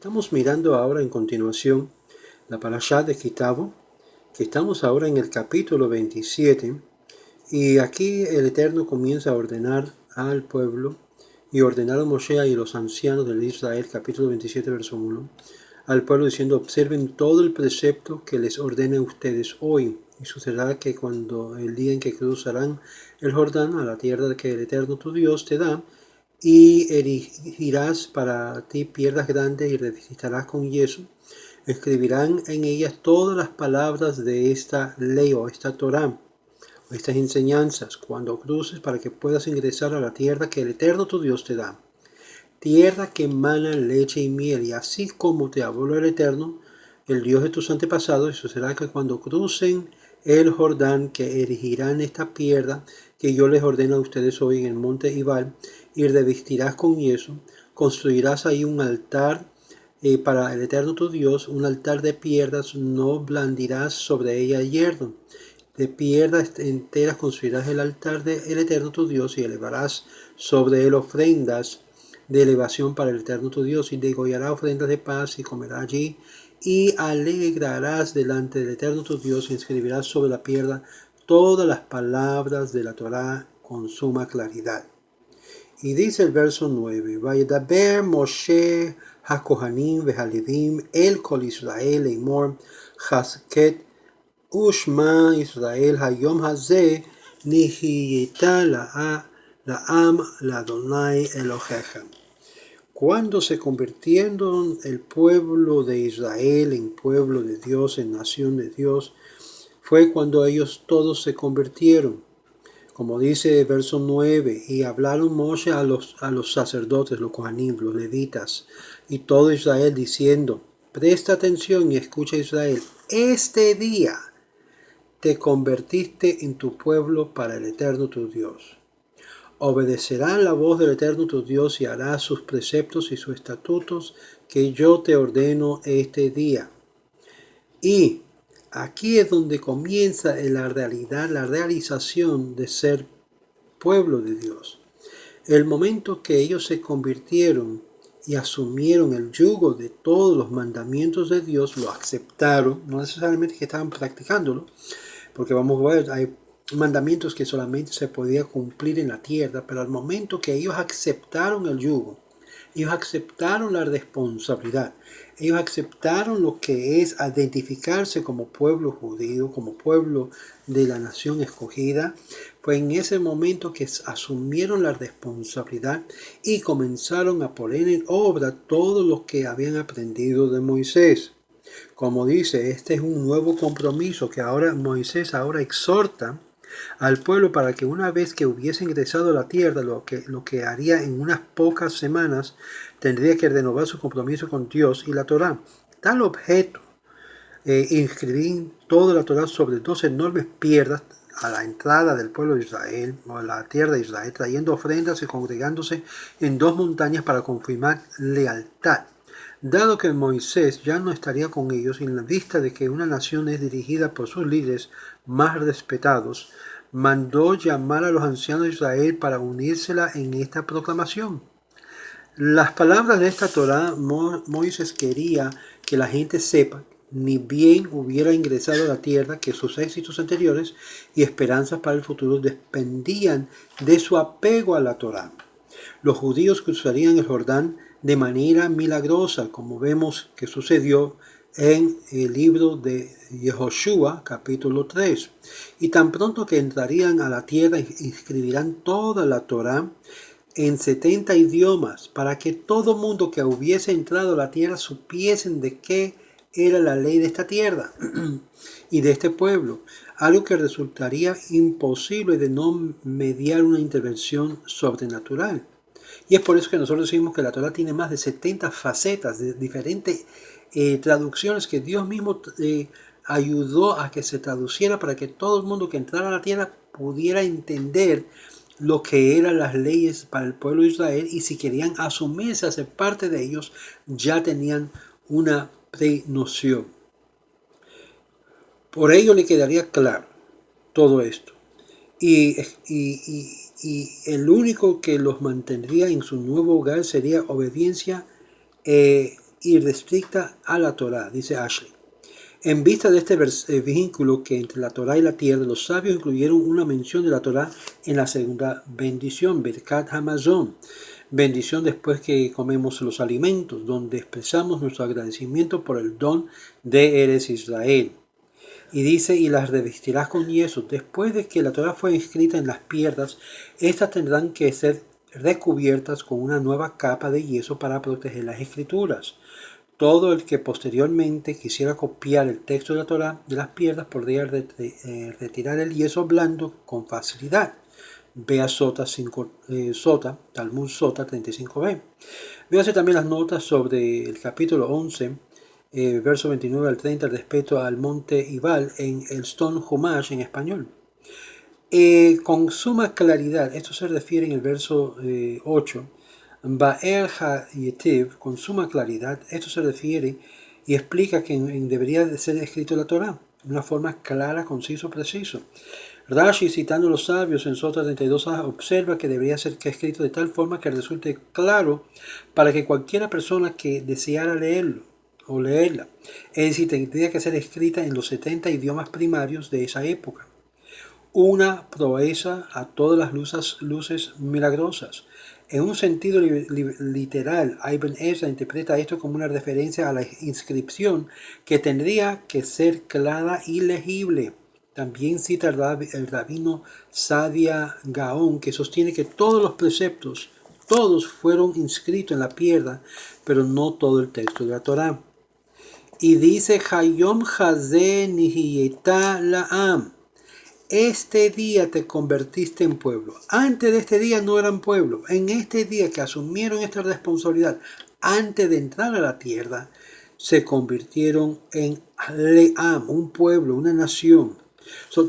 Estamos mirando ahora en continuación la parashá de Kitavo, que estamos ahora en el capítulo 27, y aquí el Eterno comienza a ordenar al pueblo y ordenar a Moshe y los ancianos de Israel, capítulo 27, verso 1, al pueblo diciendo: observen todo el precepto que les ordene a ustedes hoy, y sucederá que cuando el día en que cruzarán el Jordán a la tierra que el Eterno tu Dios te da, y erigirás para ti piedras grandes y revisitarás con yeso. Escribirán en ellas todas las palabras de esta ley o esta Torá, o estas enseñanzas, cuando cruces, para que puedas ingresar a la tierra que el Eterno tu Dios te da. Tierra que emana leche y miel, y así como te habló el Eterno, el Dios de tus antepasados, y sucederá que cuando crucen el Jordán, que erigirán esta piedra que yo les ordeno a ustedes hoy en el monte Ibal, y revestirás con yeso, construirás ahí un altar para el Eterno tu Dios, un altar de piedras, no blandirás sobre ella hierro. De piedras enteras construirás el altar del Eterno tu Dios, y elevarás sobre él ofrendas de elevación para el Eterno tu Dios, y degollará ofrendas de paz, y comerá allí, y alegrarás delante del Eterno tu Dios, y escribirás sobre la piedra todas las palabras de la Torá con suma claridad. Y dice el verso 9, Vayedaber Moshe HaKohanim VeHalevim El Kol Israel Eimor Chazket Ushma Israel Hayom Hazeh Nihiyeta La'am La'Adonai Elohecha. Cuando se convirtieron el pueblo de Israel en pueblo de Dios, en nación de Dios, fue cuando ellos todos se convirtieron. Como dice el verso 9, y hablaron Moshe a los sacerdotes, los kohanim, los levitas, y todo Israel, diciendo: presta atención y escucha, Israel, este día te convertiste en tu pueblo para el Eterno tu Dios. Obedecerán la voz del Eterno tu Dios y harás sus preceptos y sus estatutos que yo te ordeno este día. Y aquí es donde comienza la realidad, la realización de ser pueblo de Dios. El momento que ellos se convirtieron y asumieron el yugo de todos los mandamientos de Dios, lo aceptaron, no necesariamente que estaban practicándolo, porque vamos a ver, hay mandamientos que solamente se podía cumplir en la tierra, pero al momento que ellos aceptaron el yugo, ellos aceptaron la responsabilidad, ellos aceptaron lo que es identificarse como pueblo judío, como pueblo de la nación escogida. Fue en ese momento que asumieron la responsabilidad y comenzaron a poner en obra todo lo que habían aprendido de Moisés. Como dice, este es un nuevo compromiso que ahora Moisés exhorta al pueblo para que una vez que hubiese ingresado a la tierra, lo que haría en unas pocas semanas, tendría que renovar su compromiso con Dios y la Torá. Tal objeto, inscribir toda la Torá sobre 2 enormes piedras a la entrada del pueblo de Israel, o a la tierra de Israel, trayendo ofrendas y congregándose en 2 montañas para confirmar lealtad. Dado que Moisés ya no estaría con ellos, y en la vista de que una nación es dirigida por sus líderes más respetados, mandó llamar a los ancianos de Israel para unírsela en esta proclamación. Las palabras de esta Torá, Moisés quería que la gente sepa, ni bien hubiera ingresado a la tierra, que sus éxitos anteriores y esperanzas para el futuro dependían de su apego a la Torá. Los judíos cruzarían el Jordán de manera milagrosa, como vemos que sucedió en el libro de Yehoshua, capítulo 3. Y tan pronto que entrarían a la tierra, escribirán toda la Torá en 70 idiomas, para que todo mundo que hubiese entrado a la tierra supiesen de qué era la ley de esta tierra y de este pueblo, algo que resultaría imposible de no mediar una intervención sobrenatural. Y es por eso que nosotros decimos que la Torá tiene más de 70 facetas de diferentes traducciones que Dios mismo ayudó a que se traduciera para que todo el mundo que entrara a la tierra pudiera entender lo que eran las leyes para el pueblo de Israel, y si querían asumirse a ser parte de ellos, ya tenían una prenoción. Por ello le quedaría claro todo esto. Y el único que los mantendría en su nuevo hogar sería obediencia irrestricta a la Torá, dice Ashley. En vista de este vínculo que entre la Torá y la tierra, los sabios incluyeron una mención de la Torá en la segunda bendición, Birkat Hamazon, bendición después que comemos los alimentos, donde expresamos nuestro agradecimiento por el don de Eretz Israel. Y dice, y las revestirás con yeso. Después de que la Torá fue escrita en las piedras, estas tendrán que ser recubiertas con una nueva capa de yeso para proteger las escrituras. Todo el que posteriormente quisiera copiar el texto de la Torá de las piedras podría retirar el yeso blando con facilidad. Vea Sota, Talmud Sota 35b. Véase también las notas sobre el capítulo 11, verso 29 al 30, respecto al monte Ibal en el Stone Humash en español. Con suma claridad, esto se refiere en el verso 8, Ba'er HaYetiv, con suma claridad, esto se refiere y explica que debería de ser escrito la Torá, de una forma clara, conciso, preciso. Rashi, citando a los sabios en Sota 32a, observa que debería ser escrito de tal forma que resulte claro para que cualquiera persona que deseara leerlo o leerla, es decir, tendría que ser escrita en los 70 idiomas primarios de esa época. Una proeza a todas las luces milagrosas. En un sentido literal, Ibn Ezra interpreta esto como una referencia a la inscripción que tendría que ser clara y legible. También cita el rabino Sadia Gaon, que sostiene que todos los preceptos, todos fueron inscritos en la piedra, pero no todo el texto de la Torá. Y dice, Hayom Hazeh Nihiyeta La'am. Este día te convertiste en pueblo. Antes de este día no eran pueblo. En este día que asumieron esta responsabilidad, antes de entrar a la tierra, se convirtieron en Leam, un pueblo, una nación.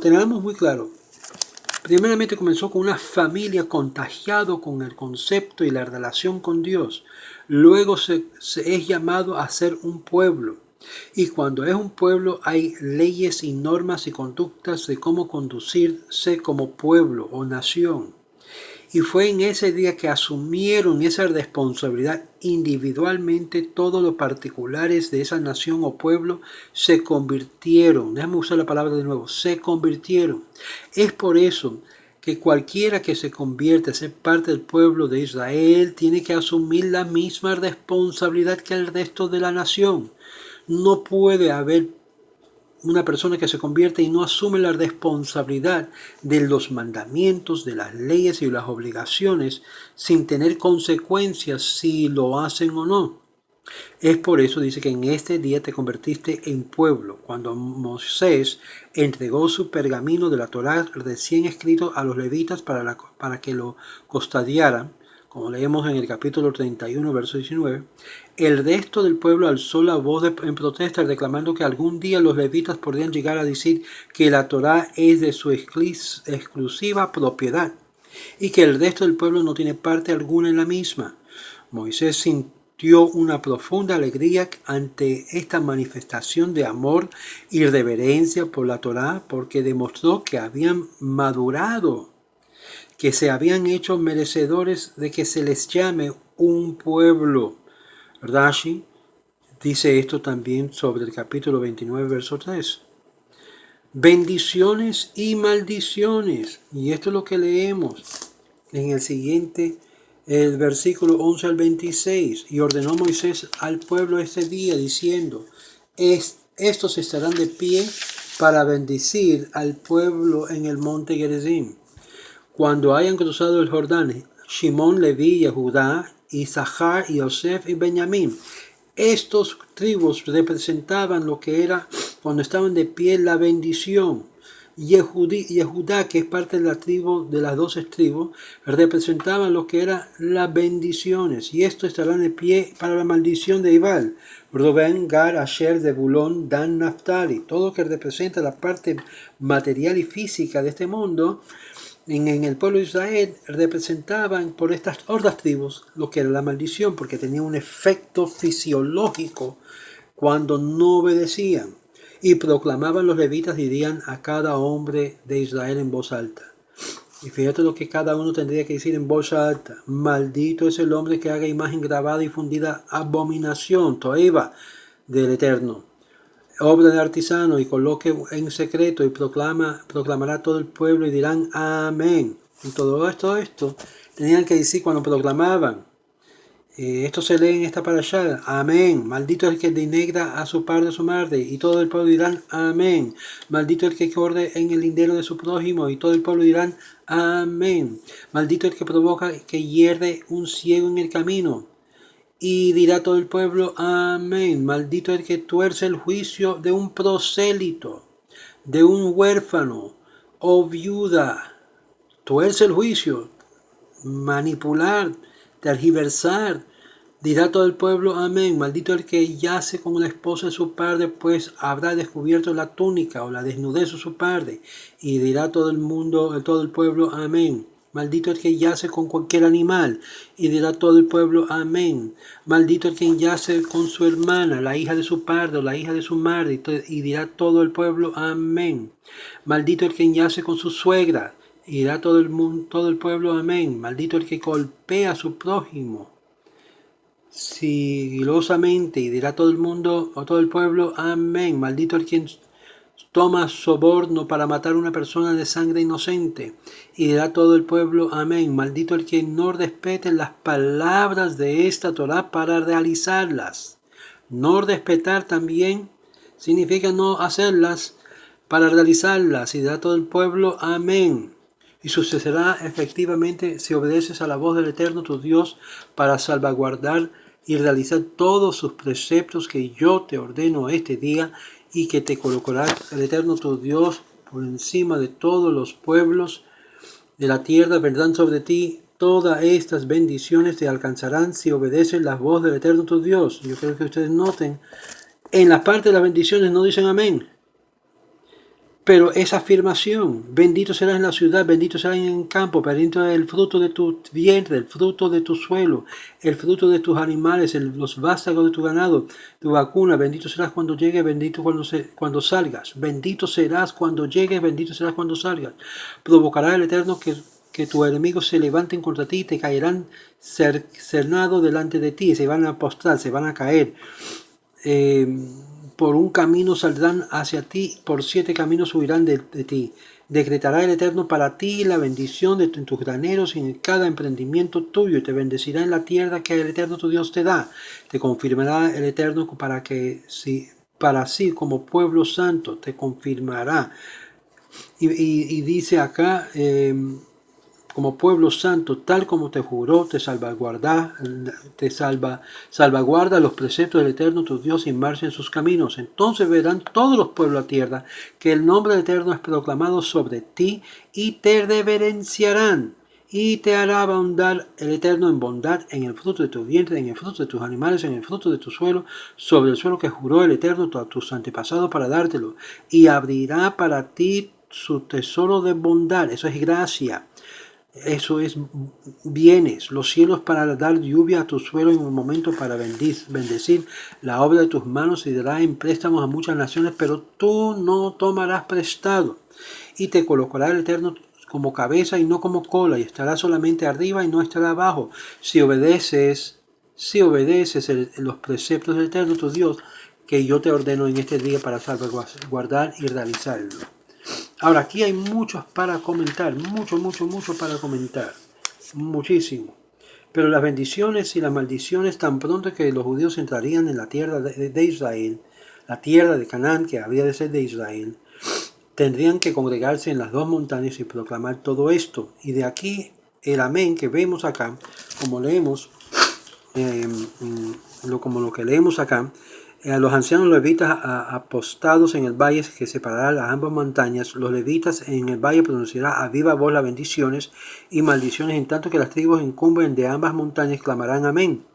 Tenemos muy claro. Primeramente comenzó con una familia contagiado con el concepto y la relación con Dios. Luego se es llamado a ser un pueblo. Y cuando es un pueblo hay leyes y normas y conductas de cómo conducirse como pueblo o nación. Y fue en ese día que asumieron esa responsabilidad individualmente. Todos los particulares de esa nación o pueblo se convirtieron. Déjame usar la palabra de nuevo. Se convirtieron. Es por eso que cualquiera que se convierte a ser parte del pueblo de Israel tiene que asumir la misma responsabilidad que el resto de la nación. No puede haber una persona que se convierte y no asume la responsabilidad de los mandamientos, de las leyes y las obligaciones sin tener consecuencias si lo hacen o no. Es por eso, dice, que en este día te convertiste en pueblo, cuando Moisés entregó su pergamino de la Torá recién escrito a los levitas para que lo custodiaran. Como leemos en el capítulo 31, verso 19, el resto del pueblo alzó la voz en protesta, reclamando que algún día los levitas podrían llegar a decir que la Torá es de su exclusiva propiedad y que el resto del pueblo no tiene parte alguna en la misma. Moisés sintió una profunda alegría ante esta manifestación de amor y reverencia por la Torá, porque demostró que habían madurado, que se habían hecho merecedores de que se les llame un pueblo. Rashi dice esto también sobre el capítulo 29, verso 3. Bendiciones y maldiciones. Y esto es lo que leemos en el siguiente, el versículo 11 al 26. Y ordenó Moisés al pueblo ese día diciendo, estos estarán de pie para bendecir al pueblo en el monte Gerizim. Cuando hayan cruzado el Jordán, Shimón, Leví, Yehudá, Isachar, Yosef y Benjamín. Estos tribus representaban lo que era, cuando estaban de pie, la bendición. Yehudá, que es parte de la tribu, de las 12 tribus, representaban lo que eran las bendiciones. Y estos estarán de pie para la maldición de Ibal. Rubén, Gad, Asher, Zebulón, Dan, Naftali. Todo lo que representa la parte material y física de este mundo. En el pueblo de Israel representaban por estas otras tribus lo que era la maldición, porque tenía un efecto fisiológico cuando no obedecían. Y proclamaban los levitas, dirían a cada hombre de Israel en voz alta. Y fíjate lo que cada uno tendría que decir en voz alta. Maldito es el hombre que haga imagen grabada y fundida abominación, toeva, del Eterno, obra de artesano, y coloque en secreto y proclamará todo el pueblo y dirán amén. Y todo esto tenían que decir cuando proclamaban. Esto se lee en esta parashá, amén. Maldito es el que denegra a su padre o su madre, y todo el pueblo dirán amén. Maldito el que corre en el lindero de su prójimo, y todo el pueblo dirán amén. Maldito el que provoca que hierde un ciego en el camino, y dirá todo el pueblo amén. Maldito el que tuerce el juicio de un prosélito, de un huérfano o viuda. Tuerce el juicio, manipular, tergiversar. Dirá todo el pueblo amén. Maldito el que yace con la esposa de su padre, pues habrá descubierto la túnica o la desnudez de su padre. Y dirá todo el pueblo amén. Maldito el que yace con cualquier animal, y dirá todo el pueblo amén. Maldito el que yace con su hermana, la hija de su padre o la hija de su madre, y dirá todo el pueblo amén. Maldito el que yace con su suegra, y dirá todo el pueblo amén. Maldito el que golpea a su prójimo sigilosamente, y dirá todo el mundo o todo el pueblo amén. Maldito el quien toma soborno para matar a una persona de sangre inocente, y dirá todo el pueblo amén. Maldito el que no respete las palabras de esta Torá para realizarlas. No respetar también significa no hacerlas para realizarlas, y dirá todo el pueblo amén. Y sucederá efectivamente si obedeces a la voz del Eterno tu Dios para salvaguardar y realizar todos sus preceptos que yo te ordeno este día, y que te colocará el Eterno tu Dios por encima de todos los pueblos de la tierra. Vendrán sobre ti todas estas bendiciones, te alcanzarán si obedeces la voz del Eterno tu Dios. Yo creo que ustedes noten, en la parte de las bendiciones no dicen amén. Pero esa afirmación, bendito serás en la ciudad, bendito serás en el campo, bendito es el fruto de tu vientre, el fruto de tu suelo, el fruto de tus animales, los vástagos de tu ganado, tu vacuna, bendito serás cuando llegues, bendito cuando salgas, bendito serás cuando llegues, bendito serás cuando salgas. Provocará el Eterno que tus enemigos se levanten contra ti y te caerán cernados delante de ti, se van a postrar, se van a caer. Por un camino saldrán hacia ti, por 7 caminos huirán de ti. Decretará el Eterno para ti la bendición en tus graneros y en cada emprendimiento tuyo, y te bendecirá en la tierra que el Eterno tu Dios te da. Te confirmará el Eterno para sí como pueblo santo, te confirmará. Y dice acá, como pueblo santo, tal como te juró, salvaguarda los preceptos del Eterno tu Dios y marcha en sus caminos. Entonces verán todos los pueblos de la tierra que el nombre del Eterno es proclamado sobre ti, y te reverenciarán, y te hará abundar el Eterno en bondad, en el fruto de tu vientre, en el fruto de tus animales, en el fruto de tu suelo, sobre el suelo que juró el Eterno a tus antepasados para dártelo, y abrirá para ti su tesoro de bondad. Eso es gracia. Eso es bienes, los cielos para dar lluvia a tu suelo en un momento para bendecir la obra de tus manos, y dará en préstamos a muchas naciones, pero tú no tomarás prestado. Y te colocará el Eterno como cabeza y no como cola, y estará solamente arriba y no estará abajo, si obedeces los preceptos del Eterno tu Dios, que yo te ordeno en este día para salvaguardar y realizarlo. Ahora, aquí hay muchos para comentar, mucho para comentar, muchísimo. Pero las bendiciones y las maldiciones, tan pronto que los judíos entrarían en la tierra de Israel, la tierra de Canaán, que había de ser de Israel, tendrían que congregarse en las 2 montañas y proclamar todo esto. Y de aquí el amén que vemos acá, como leemos, como lo que leemos acá, a los ancianos levitas apostados en el valle que separará las ambas montañas, los levitas en el valle pronunciará a viva voz las bendiciones y maldiciones, en tanto que las tribus incumben de ambas montañas clamarán amén.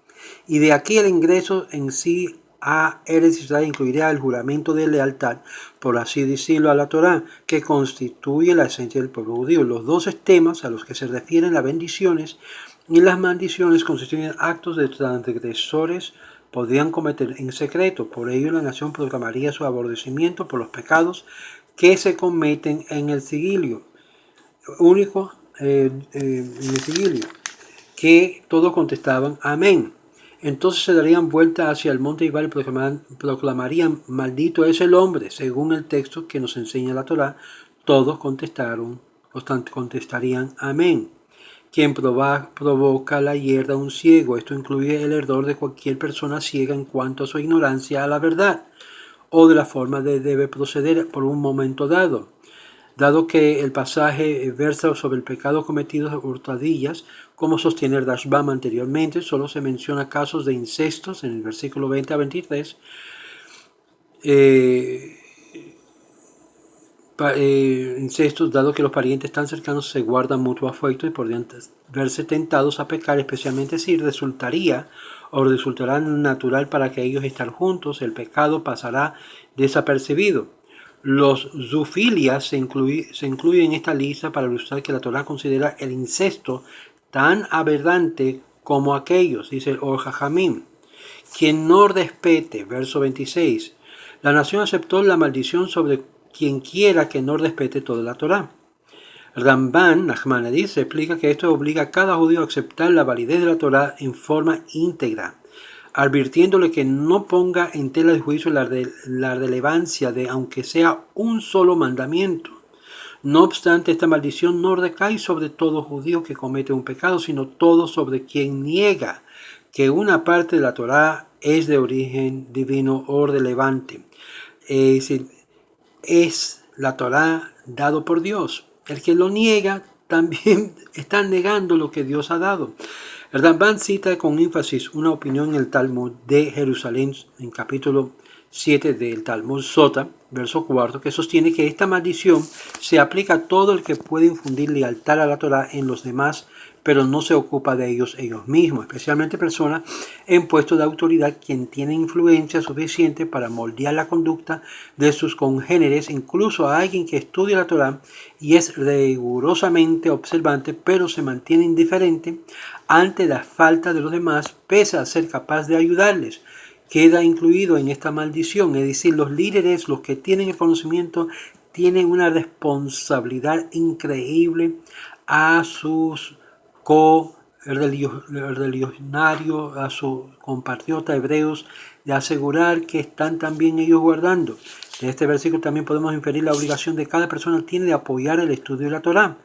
Y de aquí el ingreso en sí a Eretz Israel incluirá el juramento de lealtad, por así decirlo, a la Torá, que constituye la esencia del pueblo judío. Los 12 temas a los que se refieren las bendiciones y las maldiciones constituyen actos de transgresores podrían cometer en secreto. Por ello la nación proclamaría su aborrecimiento por los pecados que se cometen en el sigilio único en el Sigilio, que todos contestaban amén. Entonces se darían vuelta hacia el monte Ibal y proclamarían, maldito es el hombre, según el texto que nos enseña la Torá. Todos contestarían amén. Quien provoca la hierda a un ciego. Esto incluye el error de cualquier persona ciega en cuanto a su ignorancia a la verdad o de la forma de debe proceder por un momento dado. Dado que el pasaje versa sobre el pecado cometido a hurtadillas, como sostiene el Rashbam anteriormente, solo se menciona casos de incestos en el versículo 20 a 23, incestos, dado que los parientes tan cercanos se guardan mutuo afecto y podrían verse tentados a pecar, especialmente si resultará natural para que ellos estar juntos, el pecado pasará desapercibido. Los zoofilias se incluyen en esta lista para ilustrar que la Torá considera el incesto tan aberrante como aquellos, dice el Or HaJamim. Quien no respete, verso 26, la nación aceptó la maldición sobre quien quiera que no respete toda la Torá. Ramban Nachmanides explica que esto obliga a cada judío a aceptar la validez de la Torá en forma íntegra, advirtiéndole que no ponga en tela de juicio la relevancia de aunque sea un solo mandamiento. No obstante, esta maldición no recae sobre todo judío que comete un pecado, sino todo sobre quien niega que una parte de la Torá es de origen divino o relevante. Es decir, es la Torá dado por Dios. El que lo niega también está negando lo que Dios ha dado. El Ramban cita con énfasis una opinión en el Talmud de Jerusalén, en capítulo 7 del Talmud Sota, verso 4, que sostiene que esta maldición se aplica a todo el que puede infundir lealtad a la Torá en los demás, pero no se ocupa de ellos mismos, especialmente personas en puestos de autoridad quien tienen influencia suficiente para moldear la conducta de sus congéneres, incluso a alguien que estudia la Torá y es rigurosamente observante, pero se mantiene indiferente ante la falta de los demás, pese a ser capaz de ayudarles. Queda incluido en esta maldición, es decir, los líderes, los que tienen el conocimiento, tienen una responsabilidad increíble a sus co-religionarios, a sus compatriotas hebreos, de asegurar que están también ellos guardando. De este versículo también podemos inferir la obligación de cada persona tiene de apoyar el estudio de la Torá.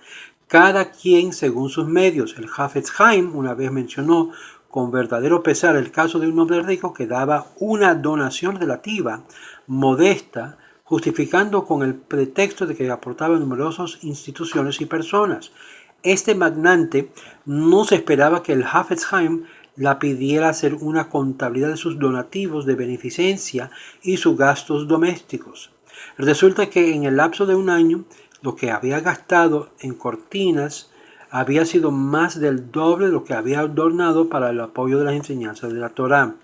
Cada quien según sus medios. El Hafetz Haim una vez mencionó con verdadero pesar el caso de un hombre rico que daba una donación relativa, modesta, justificando con el pretexto de que aportaba numerosas instituciones y personas. Este magnate no se esperaba que el Hafetz Haim la pidiera hacer una contabilidad de sus donativos de beneficencia y sus gastos domésticos. Resulta que en el lapso de un año, lo que había gastado en cortinas había sido más del doble de lo que había donado para el apoyo de las enseñanzas de la Torá.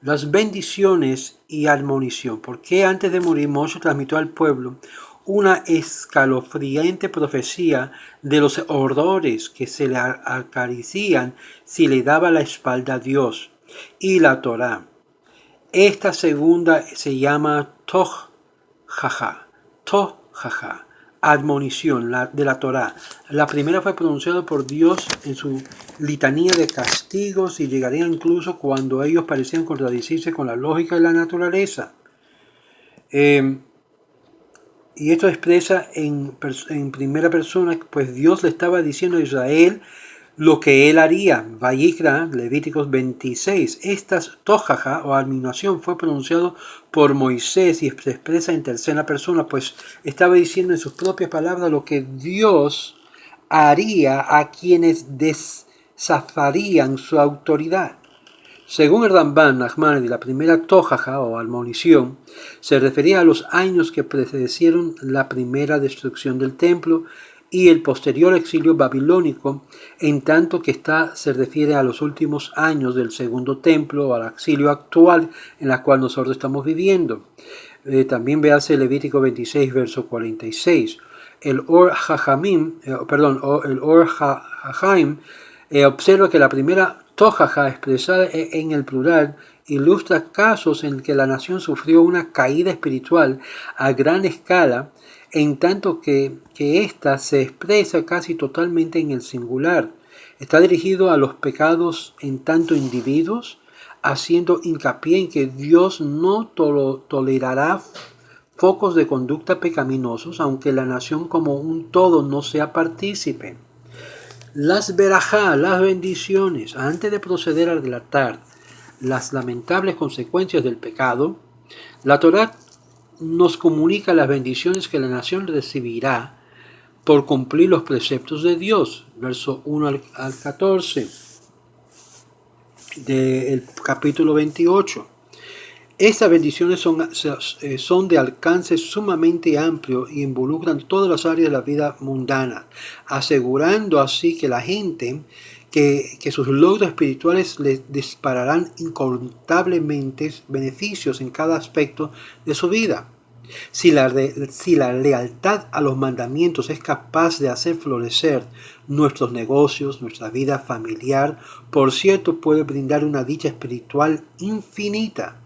Las bendiciones y admonición. ¿Por qué antes de morir Moshe transmitió al pueblo una escalofriante profecía de los horrores que se le acarician si le daba la espalda a Dios y la Torá? Esta segunda se llama Toch Jaja, admonición de la Torá. La primera fue pronunciada por Dios en su litanía de castigos y llegaría incluso cuando ellos parecían contradecirse con la lógica de la naturaleza. Y esto expresa en primera persona, pues Dios le estaba diciendo a Israel lo que él haría. Vayikra, Levíticos 26. Esta tojaja o admonición fue pronunciado por Moisés y se expresa en tercera persona, pues estaba diciendo en sus propias palabras lo que Dios haría a quienes desafiarían su autoridad. Según el Ramban Nachmanides, la primera tojaja o admonición se refería a los años que precedieron la primera destrucción del templo y el posterior exilio babilónico, en tanto que esta se refiere a los últimos años del segundo templo o al exilio actual en la cual nosotros estamos viviendo. También véase Levítico 26, verso 46. El Or HaJaim observa que la primera tojaja expresada en el plural ilustra casos en que la nación sufrió una caída espiritual a gran escala, en tanto que ésta se expresa casi totalmente en el singular. Está dirigido a los pecados en tanto individuos, haciendo hincapié en que Dios no tolerará focos de conducta pecaminosos, aunque la nación como un todo no sea partícipe. Las verajá, las bendiciones. Antes de proceder a relatar las lamentables consecuencias del pecado, la Torá nos comunica las bendiciones que la nación recibirá por cumplir los preceptos de Dios. Verso 1 al 14 del capítulo 28. Estas bendiciones son de alcance sumamente amplio y involucran todas las áreas de la vida mundana, asegurando así que la gente que sus logros espirituales les dispararán incontablemente beneficios en cada aspecto de su vida. Si la lealtad a los mandamientos es capaz de hacer florecer nuestros negocios, nuestra vida familiar, por cierto, puede brindar una dicha espiritual infinita.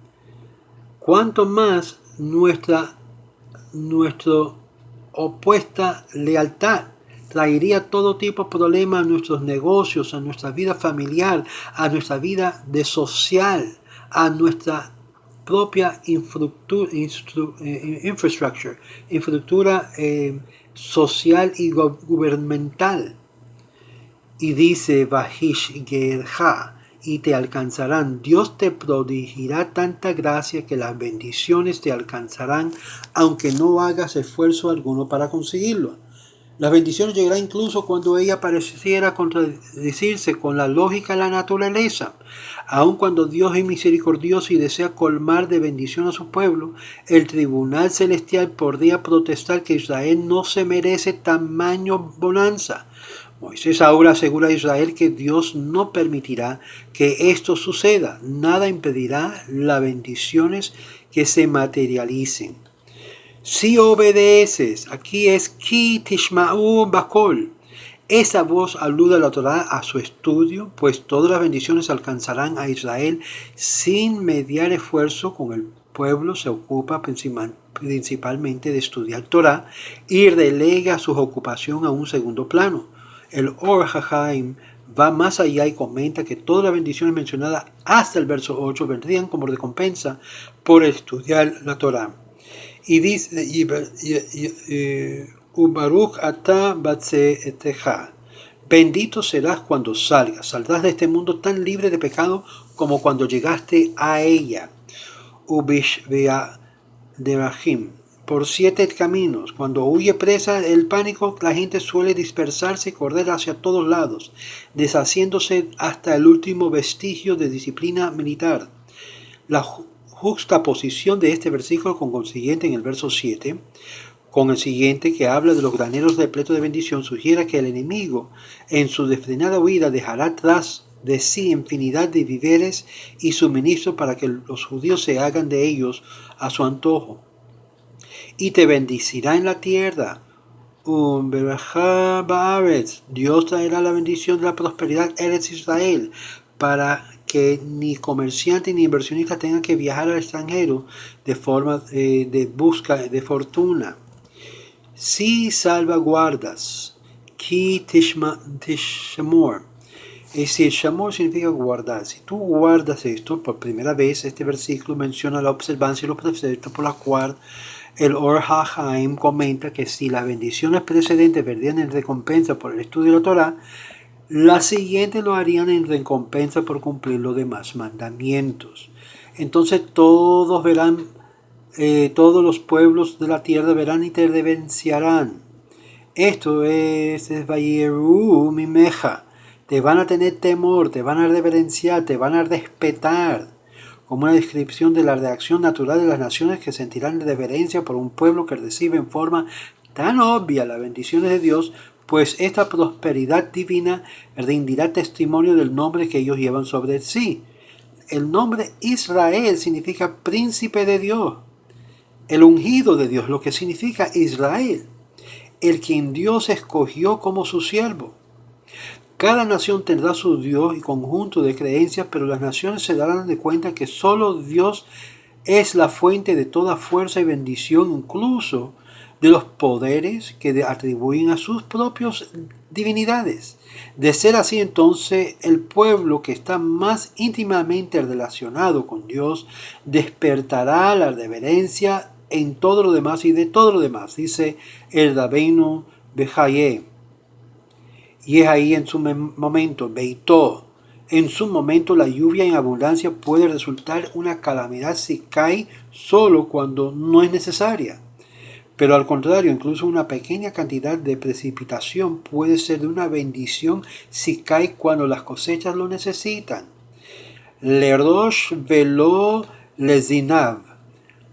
Cuanto más nuestra opuesta lealtad traería todo tipo de problemas a nuestros negocios, a nuestra vida familiar, a nuestra vida social, a nuestra propia infraestructura social y gubernamental. Y dice Vahish Gerha, y te alcanzarán. Dios te prodigirá tanta gracia que las bendiciones te alcanzarán, aunque no hagas esfuerzo alguno para conseguirlo. Las bendiciones llegarán incluso cuando ella pareciera contradecirse con la lógica de la naturaleza. Aun cuando Dios es misericordioso y desea colmar de bendición a su pueblo, el tribunal celestial podría protestar que Israel no se merece tamaño bonanza. Moisés ahora asegura a Israel que Dios no permitirá que esto suceda. Nada impedirá las bendiciones que se materialicen. Si obedeces, aquí es Ki Tishma'u Bakol. Esa voz alude a la Torá a su estudio, pues todas las bendiciones alcanzarán a Israel sin mediar esfuerzo. Con el pueblo se ocupa principalmente de estudiar Torá y relega su ocupación a un segundo plano. El Or HaHaim va más allá y comenta que todas las bendiciones mencionadas hasta el verso 8 vendrían como recompensa por estudiar la Torá. Y dice, Ubaruch ata batzeeteja, bendito serás cuando salgas, saldrás de este mundo tan libre de pecado como cuando llegaste a ella. Ubishvea derahim, por 7 caminos. Cuando huye presa el pánico, la gente suele dispersarse y correr hacia todos lados, deshaciéndose hasta el último vestigio de disciplina militar. La juxtaposición de este versículo con consiguiente en el verso 7, con el siguiente que habla de los graneros repletos de bendición, sugiere que el enemigo en su desfrenada huida dejará tras de sí infinidad de víveres y suministros para que los judíos se hagan de ellos a su antojo. Y te bendecirá en la tierra. Dios traerá la bendición de la prosperidad Eretz Israel, para que ni comerciante ni inversionista tengan que viajar al extranjero de forma de busca de fortuna. Si salvaguardas, ki tishmor. Es decir, shamor significa guardar. Si tú guardas esto, por primera vez este versículo menciona la observancia y los preceptos por la cual el Or HaHaim comenta que si las bendiciones precedentes perdían en recompensa por el estudio de la Torá, las siguientes lo harían en recompensa por cumplir los demás mandamientos. Entonces todos verán, todos los pueblos de la tierra verán y te reverenciarán. Esto es Vayeru Mimeja. Te van a tener temor, te van a reverenciar, te van a respetar, como una descripción de la reacción natural de las naciones que sentirán reverencia por un pueblo que recibe en forma tan obvia las bendiciones de Dios, pues esta prosperidad divina rendirá testimonio del nombre que ellos llevan sobre sí. El nombre Israel significa príncipe de Dios, el ungido de Dios, lo que significa Israel, el quien Dios escogió como su siervo. Cada nación tendrá su Dios y conjunto de creencias, pero las naciones se darán de cuenta que solo Dios es la fuente de toda fuerza y bendición, incluso de los poderes que atribuyen a sus propias divinidades. De ser así, entonces, el pueblo que está más íntimamente relacionado con Dios despertará la reverencia en todo lo demás y de todo lo demás, dice el Rabbeinu Bejaye. Y es ahí en su momento, Beitó, en su momento la lluvia en abundancia puede resultar una calamidad si cae solo cuando no es necesaria. Pero al contrario, incluso una pequeña cantidad de precipitación puede ser de una bendición si cae cuando las cosechas lo necesitan. Le rosh velo lezinav,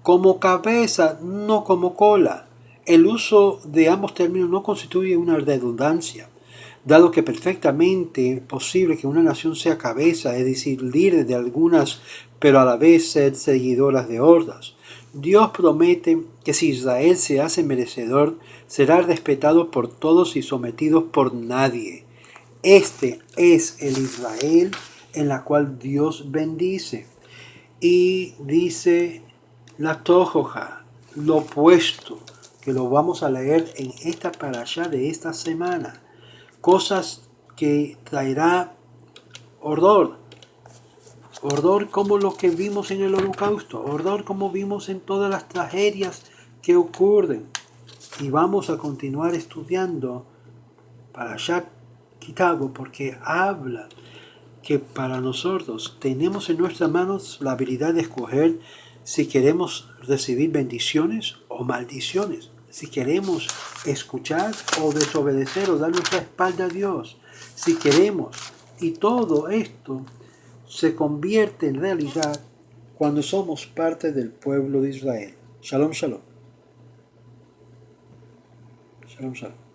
como cabeza, no como cola. El uso de ambos términos no constituye una redundancia, dado que perfectamente posible que una nación sea cabeza, es decir, líder de algunas, pero a la vez ser seguidoras de hordas. Dios promete que si Israel se hace merecedor, será respetado por todos y sometido por nadie. Este es el Israel en la cual Dios bendice. Y dice la Tojoja, lo opuesto, que lo vamos a leer en esta parashá de esta semana. Cosas que traerá horror como lo que vimos en el Holocausto, horror como vimos en todas las tragedias que ocurren. Y vamos a continuar estudiando Parashat Ki Tavo porque habla que para nosotros tenemos en nuestras manos la habilidad de escoger si queremos recibir bendiciones o maldiciones, si queremos escuchar o desobedecer o dar nuestra espalda a Dios, si queremos. Y todo esto se convierte en realidad cuando somos parte del pueblo de Israel. Shalom, shalom. Shalom, shalom.